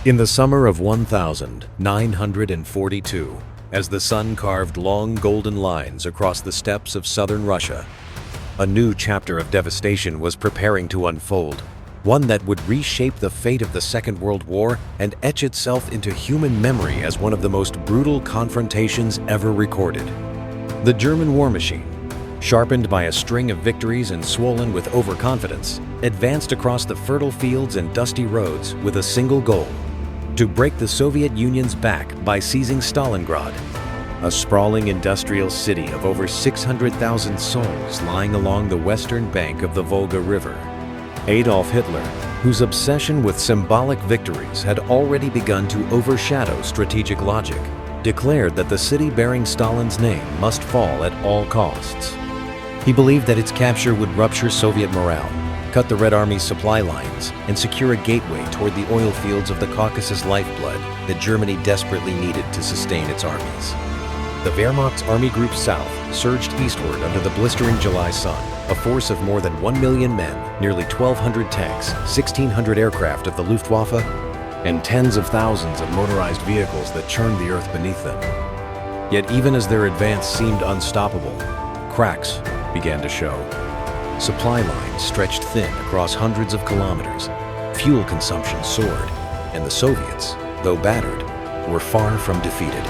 In the summer of 1942, as the sun carved long golden lines across the steppes of southern Russia, a new chapter of devastation was preparing to unfold, one that would reshape the fate of the Second World War and etch itself into human memory as one of the most brutal confrontations ever recorded. The German war machine, sharpened by a string of victories and swollen with overconfidence, advanced across the fertile fields and dusty roads with a single goal: to break the Soviet Union's back by seizing Stalingrad, a sprawling industrial city of over 600,000 souls lying along the western bank of the Volga River. Adolf Hitler, whose obsession with symbolic victories had already begun to overshadow strategic logic, declared that the city bearing Stalin's name must fall at all costs. He believed that its capture would rupture Soviet morale, cut the Red Army's supply lines, and secure a gateway toward the oil fields of the Caucasus lifeblood that Germany desperately needed to sustain its armies. The Wehrmacht's Army Group South surged eastward under the blistering July sun, a force of more than 1 million men, nearly 1,200 tanks, 1,600 aircraft of the Luftwaffe, and tens of thousands of motorized vehicles that churned the earth beneath them. Yet even as their advance seemed unstoppable, cracks began to show. Supply lines stretched thin across hundreds of kilometers, fuel consumption soared, and the Soviets, though battered, were far from defeated.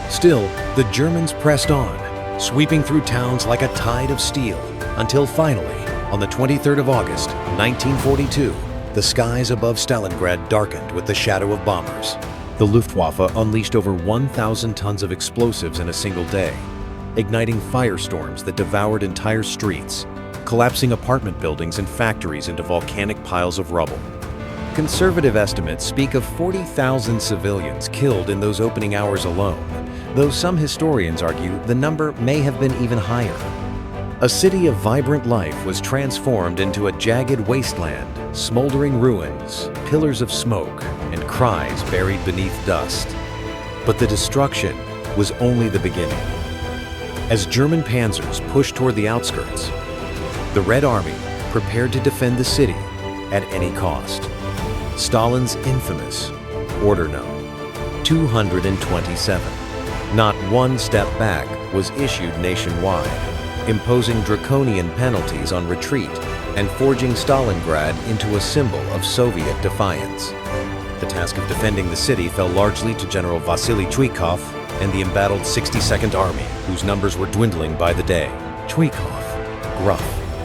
Still, the Germans pressed on, sweeping through towns like a tide of steel, until finally, on the 23rd of August, 1942, the skies above Stalingrad darkened with the shadow of bombers. The Luftwaffe unleashed over 1,000 tons of explosives in a single day, igniting firestorms that devoured entire streets, collapsing apartment buildings and factories into volcanic piles of rubble. Conservative estimates speak of 40,000 civilians killed in those opening hours alone, though some historians argue the number may have been even higher. A city of vibrant life was transformed into a jagged wasteland, smoldering ruins, pillars of smoke, and cries buried beneath dust. But the destruction was only the beginning. As German panzers pushed toward the outskirts, the Red Army prepared to defend the city at any cost. Stalin's infamous Order No. 227, not one step back, was issued nationwide, imposing draconian penalties on retreat and forging Stalingrad into a symbol of Soviet defiance. The task of defending the city fell largely to General Vasily Chuikov and the embattled 62nd Army, whose numbers were dwindling by the day. Chuikov, gruff,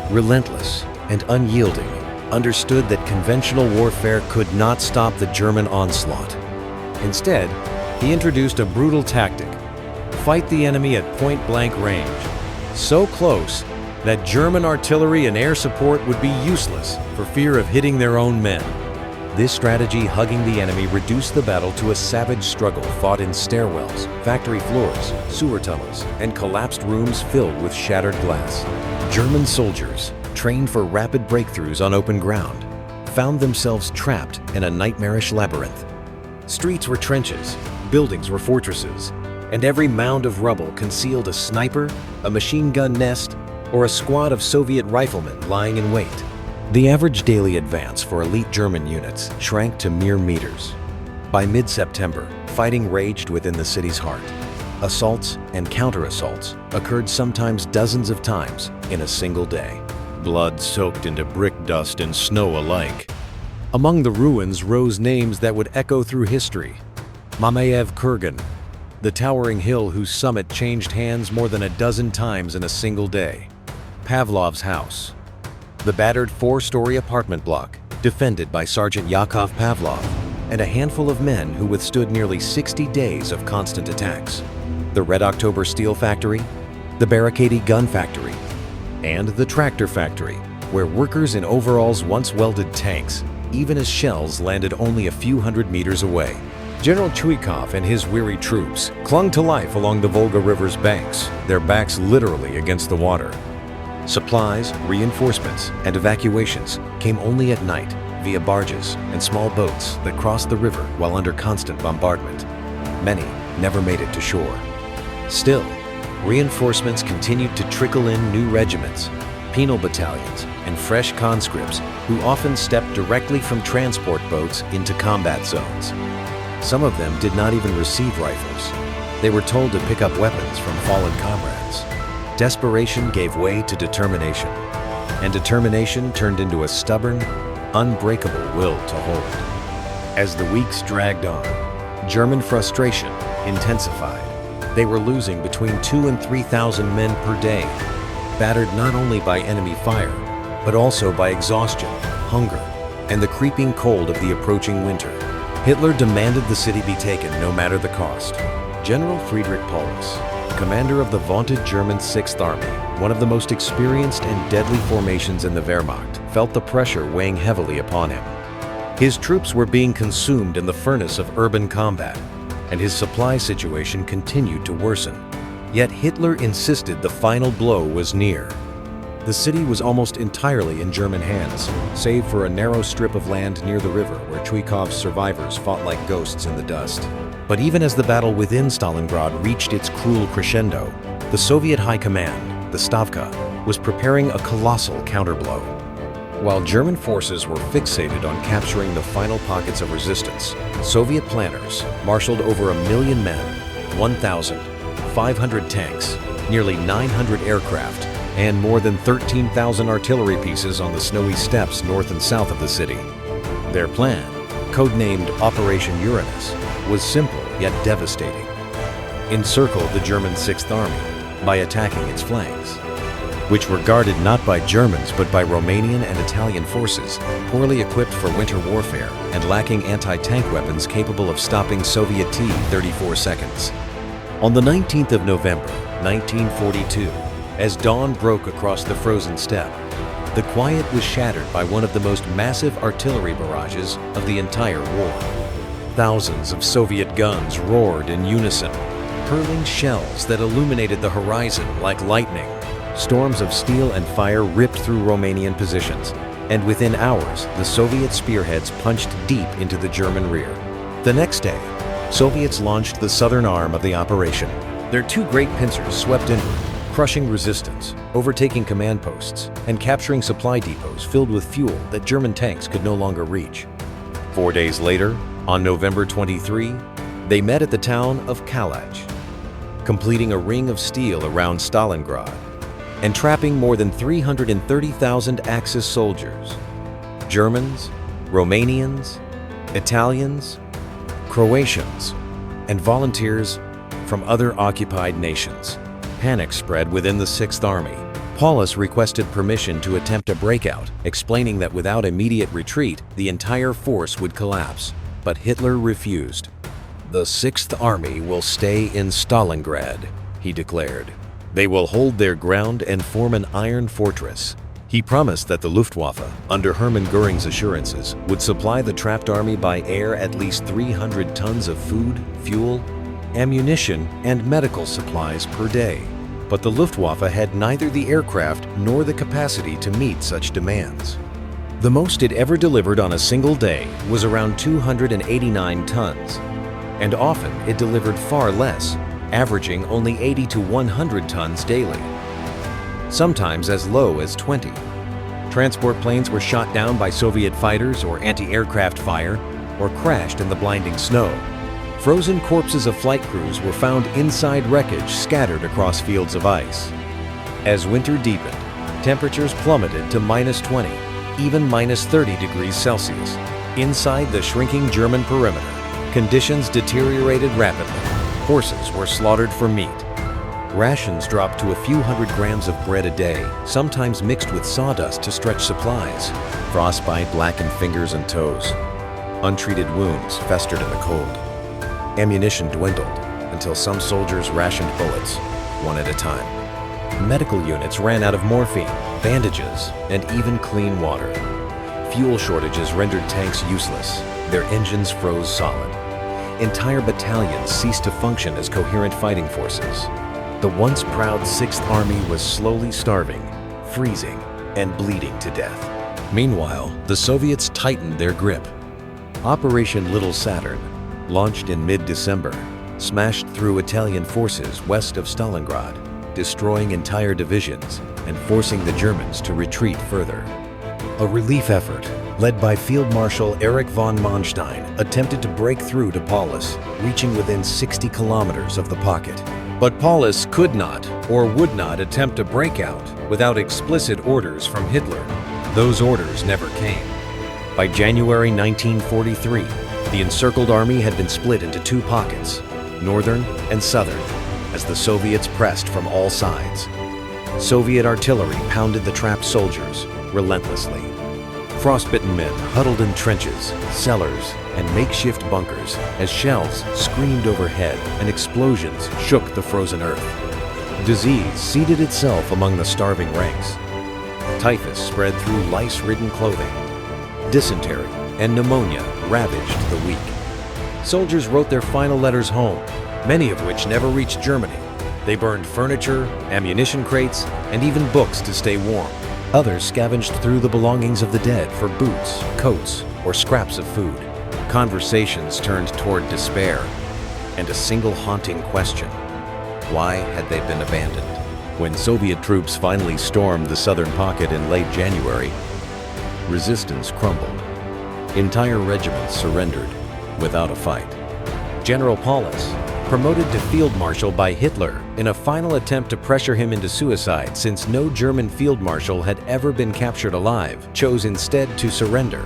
relentless, and unyielding, understood that conventional warfare could not stop the German onslaught. Instead, he introduced a brutal tactic: fight the enemy at point-blank range, so close that German artillery and air support would be useless for fear of hitting their own men. This strategy, hugging the enemy, reduced the battle to a savage struggle fought in stairwells, factory floors, sewer tunnels, and collapsed rooms filled with shattered glass. German soldiers, trained for rapid breakthroughs on open ground, found themselves trapped in a nightmarish labyrinth. Streets were trenches, buildings were fortresses, and every mound of rubble concealed a sniper, a machine gun nest, or a squad of Soviet riflemen lying in wait. The average daily advance for elite German units shrank to mere meters. By mid-September, fighting raged within the city's heart. Assaults and counter-assaults occurred sometimes dozens of times in a single day. Blood soaked into brick dust and snow alike. Among the ruins rose names that would echo through history. Mamaev Kurgan, the towering hill whose summit changed hands more than a dozen times in a single day. Pavlov's house, the battered 4-story apartment block defended by Sergeant Yakov Pavlov and a handful of men who withstood nearly 60 days of constant attacks. The Red October steel factory, the Barricade gun factory, and the tractor factory, where workers in overalls once welded tanks, even as shells landed only a few hundred meters away. General Chuikov and his weary troops clung to life along the Volga River's banks, their backs literally against the water. Supplies, reinforcements, and evacuations came only at night via barges and small boats that crossed the river while under constant bombardment. Many never made it to shore. Still, reinforcements continued to trickle in. New regiments, penal battalions, and fresh conscripts who often stepped directly from transport boats into combat zones. Some of them did not even receive rifles. They were told to pick up weapons from fallen comrades. Desperation gave way to determination, and determination turned into a stubborn, unbreakable will to hold. As the weeks dragged on, German frustration intensified. They were losing between 2,000 and 3,000 men per day, battered not only by enemy fire, but also by exhaustion, hunger, and the creeping cold of the approaching winter. Hitler demanded the city be taken no matter the cost. General Friedrich Paulus, commander of the vaunted German 6th Army, one of the most experienced and deadly formations in the Wehrmacht, felt the pressure weighing heavily upon him. His troops were being consumed in the furnace of urban combat, and his supply situation continued to worsen. Yet Hitler insisted the final blow was near. The city was almost entirely in German hands, save for a narrow strip of land near the river where Chuikov's survivors fought like ghosts in the dust. But even as the battle within Stalingrad reached its cruel crescendo, the Soviet High Command, the Stavka, was preparing a colossal counterblow. While German forces were fixated on capturing the final pockets of resistance, Soviet planners marshaled over 1 million men, 1,500 tanks, nearly 900 aircraft, and more than 13,000 artillery pieces on the snowy steppes north and south of the city. Their plan, codenamed Operation Uranus, was simple yet devastating. Encircle the German 6th Army by attacking its flanks, which were guarded not by Germans but by Romanian and Italian forces, poorly equipped for winter warfare and lacking anti-tank weapons capable of stopping Soviet T-34 seconds. On the 19th of November, 1942, as dawn broke across the frozen steppe, the quiet was shattered by one of the most massive artillery barrages of the entire war. Thousands of Soviet guns roared in unison, hurling shells that illuminated the horizon like lightning. Storms of steel and fire ripped through Romanian positions, and within hours, the Soviet spearheads punched deep into the German rear. The next day, Soviets launched the southern arm of the operation. Their two great pincers swept inward, crushing resistance, overtaking command posts, and capturing supply depots filled with fuel that German tanks could no longer reach. 4 days later, on November 23, they met at the town of Kalach, completing a ring of steel around Stalingrad and trapping more than 330,000 Axis soldiers, Germans, Romanians, Italians, Croatians, and volunteers from other occupied nations. Panic spread within the 6th Army. Paulus requested permission to attempt a breakout, explaining that without immediate retreat, the entire force would collapse. But Hitler refused. "The 6th Army will stay in Stalingrad," he declared. "They will hold their ground and form an iron fortress." He promised that the Luftwaffe, under Hermann Göring's assurances, would supply the trapped army by air at least 300 tons of food, fuel, ammunition, and medical supplies per day. But the Luftwaffe had neither the aircraft nor the capacity to meet such demands. The most it ever delivered on a single day was around 289 tons, and often it delivered far less, averaging only 80 to 100 tons daily, sometimes as low as 20. Transport planes were shot down by Soviet fighters or anti-aircraft fire, or crashed in the blinding snow. Frozen corpses of flight crews were found inside wreckage scattered across fields of ice. As winter deepened, temperatures plummeted to -20, even -30 degrees Celsius. Inside the shrinking German perimeter, conditions deteriorated rapidly. Horses were slaughtered for meat. Rations dropped to a few hundred grams of bread a day, sometimes mixed with sawdust to stretch supplies. Frostbite blackened fingers and toes. Untreated wounds festered in the cold. Ammunition dwindled until some soldiers rationed bullets, one at a time. Medical units ran out of morphine, bandages, and even clean water. Fuel shortages rendered tanks useless. Their engines froze solid. Entire battalions ceased to function as coherent fighting forces. The once proud 6th Army was slowly starving, freezing, and bleeding to death. Meanwhile, the Soviets tightened their grip. Operation Little Saturn, launched in mid-December, smashed through Italian forces west of Stalingrad, destroying entire divisions and forcing the Germans to retreat further. A relief effort, led by Field Marshal Erich von Manstein, attempted to break through to Paulus, reaching within 60 kilometers of the pocket. But Paulus could not or would not attempt a breakout without explicit orders from Hitler. Those orders never came. By January 1943, the encircled army had been split into two pockets, northern and southern, as the Soviets pressed from all sides. Soviet artillery pounded the trapped soldiers relentlessly. Frostbitten men huddled in trenches, cellars, and makeshift bunkers as shells screamed overhead and explosions shook the frozen earth. Disease seeded itself among the starving ranks. Typhus spread through lice-ridden clothing. Dysentery and pneumonia ravaged the weak. Soldiers wrote their final letters home, many of which never reached Germany. They burned furniture, ammunition crates, and even books to stay warm. Others scavenged through the belongings of the dead for boots, coats, or scraps of food. Conversations turned toward despair and a single haunting question: why had they been abandoned? When Soviet troops finally stormed the southern pocket in late January, resistance crumbled. Entire regiments surrendered without a fight. General Paulus, promoted to field marshal by Hitler in a final attempt to pressure him into suicide since no German field marshal had ever been captured alive, chose instead to surrender.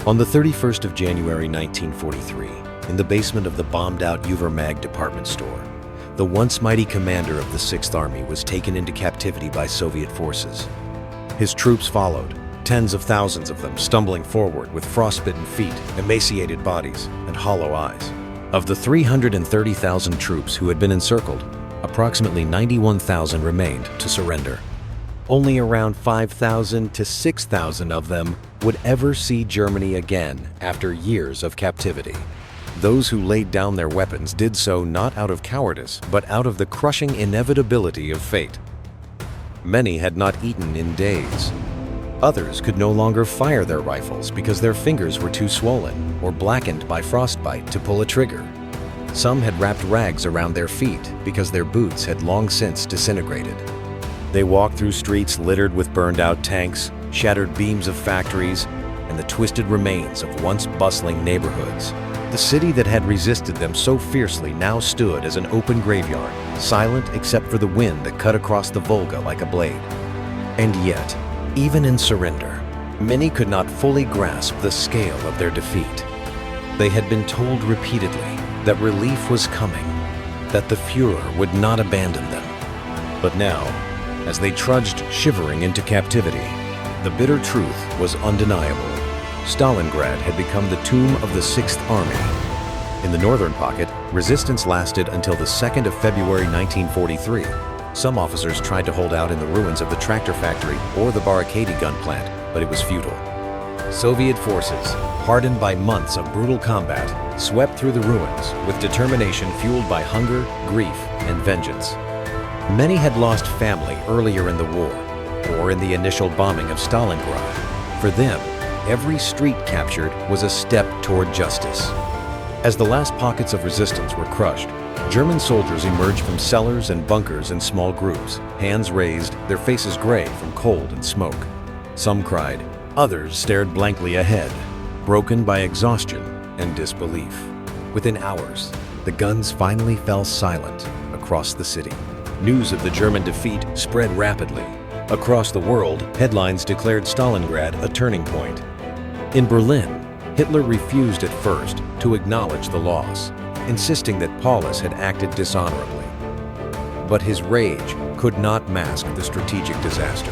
On the 31st of January 1943, in the basement of the bombed-out Uvermag department store, the once mighty commander of the 6th Army was taken into captivity by Soviet forces. His troops followed, tens of thousands of them stumbling forward with frostbitten feet, emaciated bodies, and hollow eyes. Of the 330,000 troops who had been encircled, approximately 91,000 remained to surrender. Only around 5,000 to 6,000 of them would ever see Germany again after years of captivity. Those who laid down their weapons did so not out of cowardice, but out of the crushing inevitability of fate. Many had not eaten in days. Others could no longer fire their rifles because their fingers were too swollen or blackened by frostbite to pull a trigger. Some had wrapped rags around their feet because their boots had long since disintegrated. They walked through streets littered with burned-out tanks, shattered beams of factories, and the twisted remains of once bustling neighborhoods. The city that had resisted them so fiercely now stood as an open graveyard, silent except for the wind that cut across the Volga like a blade. And yet, even in surrender, many could not fully grasp the scale of their defeat. They had been told repeatedly that relief was coming, that the Führer would not abandon them. But now, as they trudged shivering into captivity, the bitter truth was undeniable. Stalingrad had become the tomb of the 6th Army. In the northern pocket, resistance lasted until the 2nd of February 1943. Some officers tried to hold out in the ruins of the tractor factory or the Barricadi gun plant, but it was futile. Soviet forces, hardened by months of brutal combat, swept through the ruins with determination fueled by hunger, grief, and vengeance. Many had lost family earlier in the war, or in the initial bombing of Stalingrad. For them, every street captured was a step toward justice. As the last pockets of resistance were crushed, German soldiers emerged from cellars and bunkers in small groups, hands raised, their faces gray from cold and smoke. Some cried, others stared blankly ahead, broken by exhaustion and disbelief. Within hours, the guns finally fell silent across the city. News of the German defeat spread rapidly. Across the world, headlines declared Stalingrad a turning point. In Berlin, Hitler refused at first to acknowledge the loss, insisting that Paulus had acted dishonorably. But his rage could not mask the strategic disaster.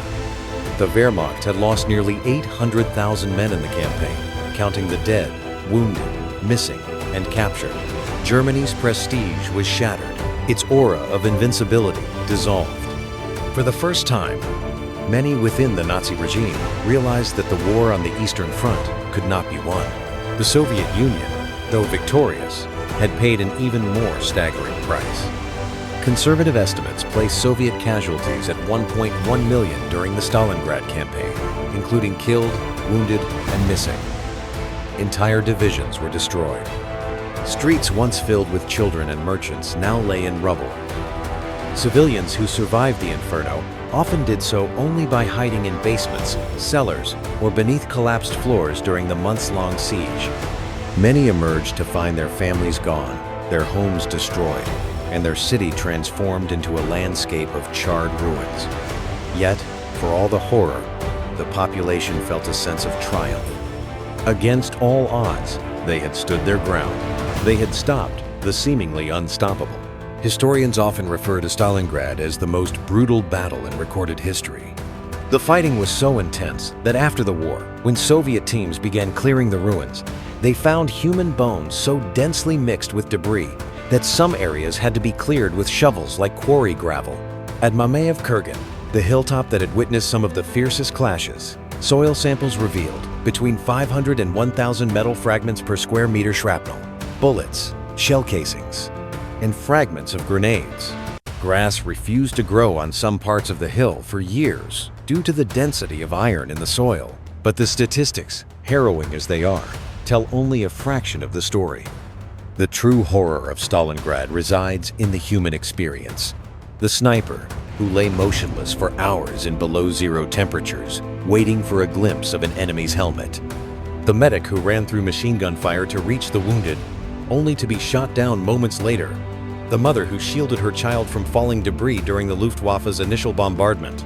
The Wehrmacht had lost nearly 800,000 men in the campaign, counting the dead, wounded, missing, and captured. Germany's prestige was shattered, its aura of invincibility dissolved. For the first time, many within the Nazi regime realized that the war on the Eastern Front could not be won. The Soviet Union, though victorious, had paid an even more staggering price. Conservative estimates place Soviet casualties at 1.1 million during the Stalingrad campaign, including killed, wounded, and missing. Entire divisions were destroyed. Streets once filled with children and merchants now lay in rubble. Civilians who survived the inferno often did so only by hiding in basements, cellars, or beneath collapsed floors during the months-long siege. Many emerged to find their families gone, their homes destroyed, and their city transformed into a landscape of charred ruins. Yet, for all the horror, the population felt a sense of triumph. Against all odds, they had stood their ground. They had stopped the seemingly unstoppable. Historians often refer to Stalingrad as the most brutal battle in recorded history. The fighting was so intense that after the war, when Soviet teams began clearing the ruins, they found human bones so densely mixed with debris that some areas had to be cleared with shovels like quarry gravel. At Mamaev Kurgan, the hilltop that had witnessed some of the fiercest clashes, soil samples revealed between 500 and 1,000 metal fragments per square meter shrapnel, bullets, shell casings, and fragments of grenades. Grass refused to grow on some parts of the hill for years due to the density of iron in the soil. But the statistics, harrowing as they are, tell only a fraction of the story. The true horror of Stalingrad resides in the human experience. The sniper, who lay motionless for hours in below-zero temperatures, waiting for a glimpse of an enemy's helmet. The medic who ran through machine gun fire to reach the wounded, only to be shot down moments later. The mother who shielded her child from falling debris during the Luftwaffe's initial bombardment.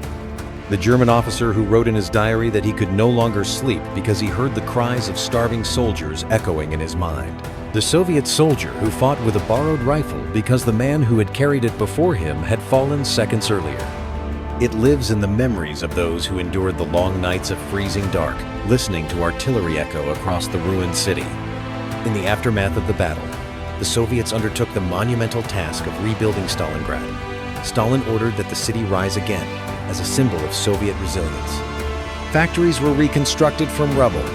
The German officer who wrote in his diary that he could no longer sleep because he heard the cries of starving soldiers echoing in his mind. The Soviet soldier who fought with a borrowed rifle because the man who had carried it before him had fallen seconds earlier. It lives in the memories of those who endured the long nights of freezing dark, listening to artillery echo across the ruined city. In the aftermath of the battle, the Soviets undertook the monumental task of rebuilding Stalingrad. Stalin ordered that the city rise again as a symbol of Soviet resilience. Factories were reconstructed from rubble,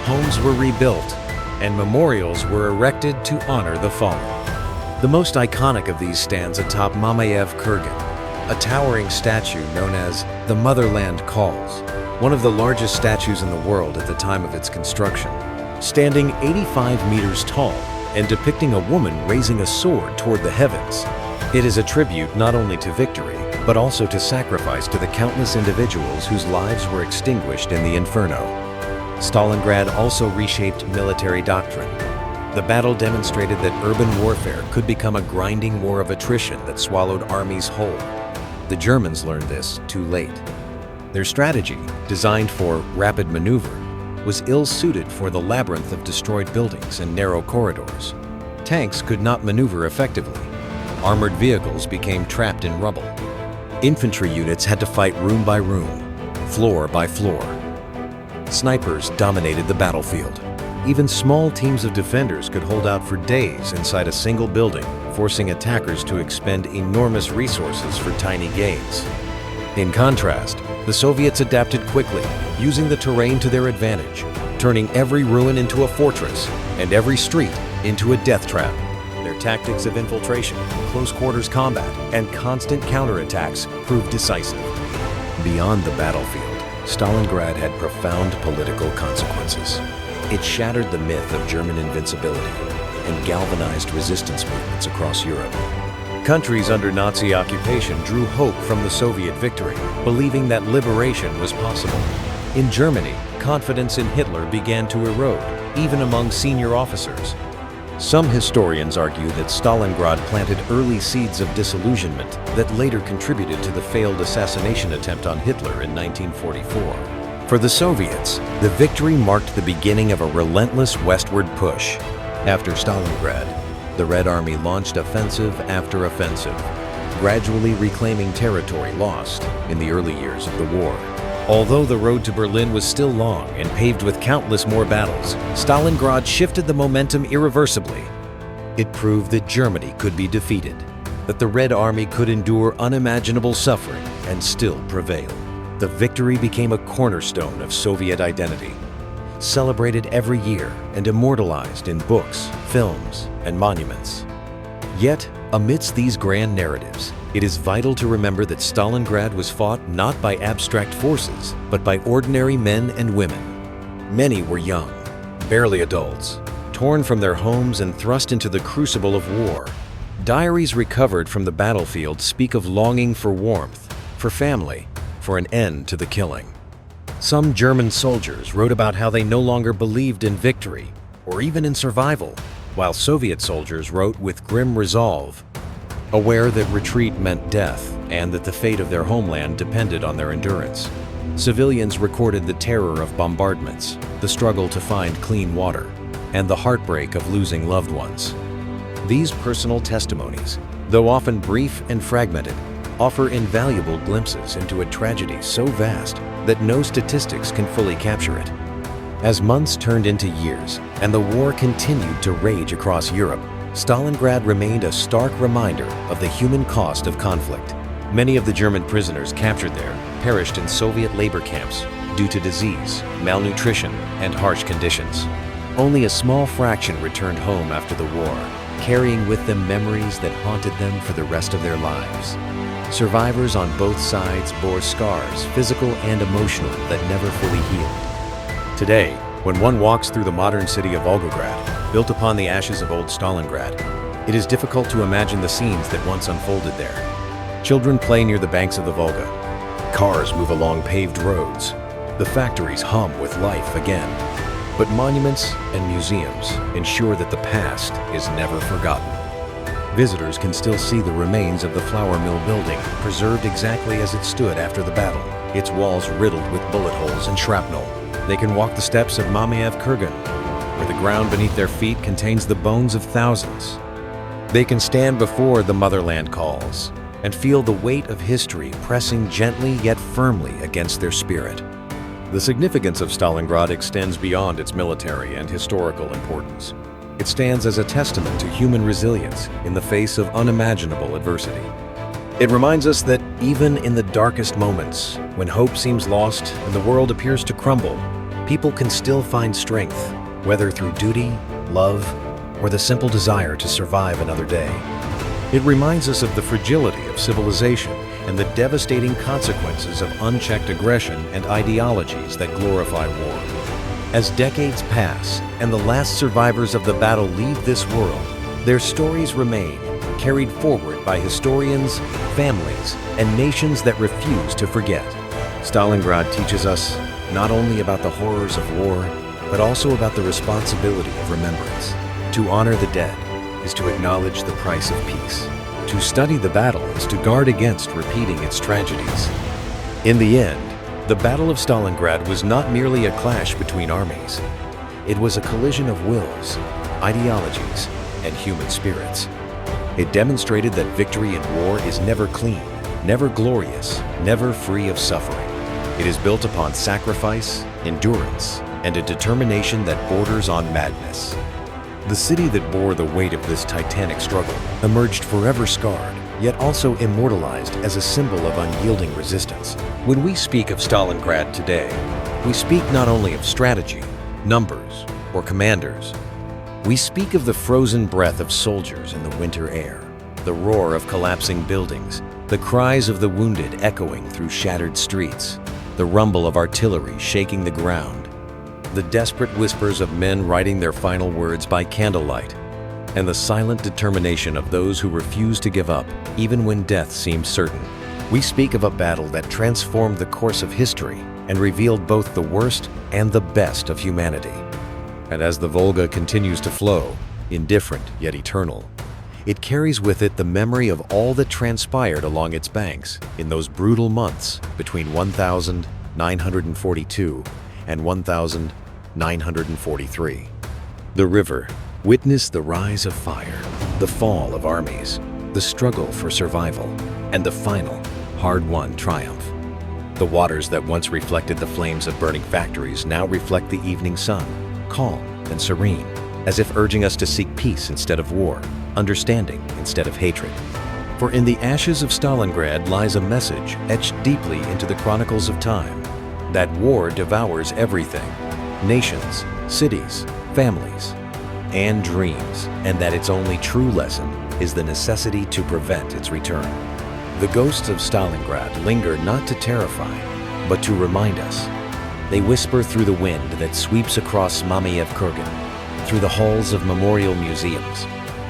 homes were rebuilt, and memorials were erected to honor the fallen. The most iconic of these stands atop Mamaev Kurgan, a towering statue known as the Motherland Calls, one of the largest statues in the world at the time of its construction. Standing 85 meters tall and depicting a woman raising a sword toward the heavens. It is a tribute not only to victory, but also to sacrifice to the countless individuals whose lives were extinguished in the inferno. Stalingrad also reshaped military doctrine. The battle demonstrated that urban warfare could become a grinding war of attrition that swallowed armies whole. The Germans learned this too late. Their strategy, designed for rapid maneuver, was ill-suited for the labyrinth of destroyed buildings and narrow corridors. Tanks could not maneuver effectively. Armored vehicles became trapped in rubble. Infantry units had to fight room by room, floor by floor. Snipers dominated the battlefield. Even small teams of defenders could hold out for days inside a single building, forcing attackers to expend enormous resources for tiny gains. In contrast, the Soviets adapted quickly, using the terrain to their advantage, turning every ruin into a fortress and every street into a death trap. Their tactics of infiltration, close-quarters combat, and constant counterattacks proved decisive. Beyond the battlefield, Stalingrad had profound political consequences. It shattered the myth of German invincibility and galvanized resistance movements across Europe. Countries under Nazi occupation drew hope from the Soviet victory, believing that liberation was possible. In Germany, confidence in Hitler began to erode, even among senior officers. Some historians argue that Stalingrad planted early seeds of disillusionment that later contributed to the failed assassination attempt on Hitler in 1944. For the Soviets, the victory marked the beginning of a relentless westward push. After Stalingrad, the Red Army launched offensive after offensive, gradually reclaiming territory lost in the early years of the war. Although the road to Berlin was still long and paved with countless more battles, Stalingrad shifted the momentum irreversibly. It proved that Germany could be defeated, that the Red Army could endure unimaginable suffering and still prevail. The victory became a cornerstone of Soviet identity, celebrated every year and immortalized in books, films, and monuments. Yet, amidst these grand narratives, it is vital to remember that Stalingrad was fought not by abstract forces, but by ordinary men and women. Many were young, barely adults, torn from their homes and thrust into the crucible of war. Diaries recovered from the battlefield speak of longing for warmth, for family, for an end to the killing. Some German soldiers wrote about how they no longer believed in victory or even in survival, while Soviet soldiers wrote with grim resolve, aware that retreat meant death and that the fate of their homeland depended on their endurance. Civilians recorded the terror of bombardments, the struggle to find clean water, and the heartbreak of losing loved ones. These personal testimonies, though often brief and fragmented, offer invaluable glimpses into a tragedy so vast that no statistics can fully capture it. As months turned into years and the war continued to rage across Europe, Stalingrad remained a stark reminder of the human cost of conflict. Many of the German prisoners captured there perished in Soviet labor camps due to disease, malnutrition, and harsh conditions. Only a small fraction returned home after the war, carrying with them memories that haunted them for the rest of their lives. Survivors on both sides bore scars, physical and emotional, that never fully healed. Today, when one walks through the modern city of Volgograd, built upon the ashes of old Stalingrad, it is difficult to imagine the scenes that once unfolded there. Children play near the banks of the Volga. Cars move along paved roads. The factories hum with life again. But monuments and museums ensure that the past is never forgotten. Visitors can still see the remains of the flour mill building, preserved exactly as it stood after the battle, its walls riddled with bullet holes and shrapnel. They can walk the steps of Mamaev Kurgan, where the ground beneath their feet contains the bones of thousands. They can stand before the motherland calls and feel the weight of history pressing gently yet firmly against their spirit. The significance of Stalingrad extends beyond its military and historical importance. It stands as a testament to human resilience in the face of unimaginable adversity. It reminds us that even in the darkest moments, when hope seems lost and the world appears to crumble, people can still find strength, whether through duty, love, or the simple desire to survive another day. It reminds us of the fragility of civilization and the devastating consequences of unchecked aggression and ideologies that glorify war. As decades pass and the last survivors of the battle leave this world, their stories remain, carried forward by historians, families, and nations that refuse to forget. Stalingrad teaches us not only about the horrors of war, but also about the responsibility of remembrance. To honor the dead is to acknowledge the price of peace. To study the battle is to guard against repeating its tragedies. In the end, the Battle of Stalingrad was not merely a clash between armies. It was a collision of wills, ideologies, and human spirits. It demonstrated that victory in war is never clean, never glorious, never free of suffering. It is built upon sacrifice, endurance, and a determination that borders on madness. The city that bore the weight of this titanic struggle emerged forever scarred, yet also immortalized as a symbol of unyielding resistance. When we speak of Stalingrad today, we speak not only of strategy, numbers, or commanders. We speak of the frozen breath of soldiers in the winter air, the roar of collapsing buildings, the cries of the wounded echoing through shattered streets, the rumble of artillery shaking the ground, the desperate whispers of men writing their final words by candlelight, and the silent determination of those who refuse to give up, even when death seems certain. We speak of a battle that transformed the course of history and revealed both the worst and the best of humanity. And as the Volga continues to flow, indifferent yet eternal, it carries with it the memory of all that transpired along its banks in those brutal months between 1942 and 1943. The river witnessed the rise of fire, the fall of armies, the struggle for survival, and the final, hard-won triumph. The waters that once reflected the flames of burning factories now reflect the evening sun, calm and serene, as if urging us to seek peace instead of war, understanding instead of hatred. For in the ashes of Stalingrad lies a message etched deeply into the chronicles of time, that war devours everything, nations, cities, families, and dreams, and that its only true lesson is the necessity to prevent its return. The ghosts of Stalingrad linger not to terrify, but to remind us. They whisper through the wind that sweeps across Mamaev Kurgan, through the halls of memorial museums,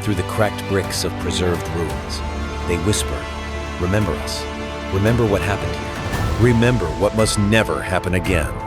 through the cracked bricks of preserved ruins. They whisper, "Remember us. Remember what happened here. Remember what must never happen again."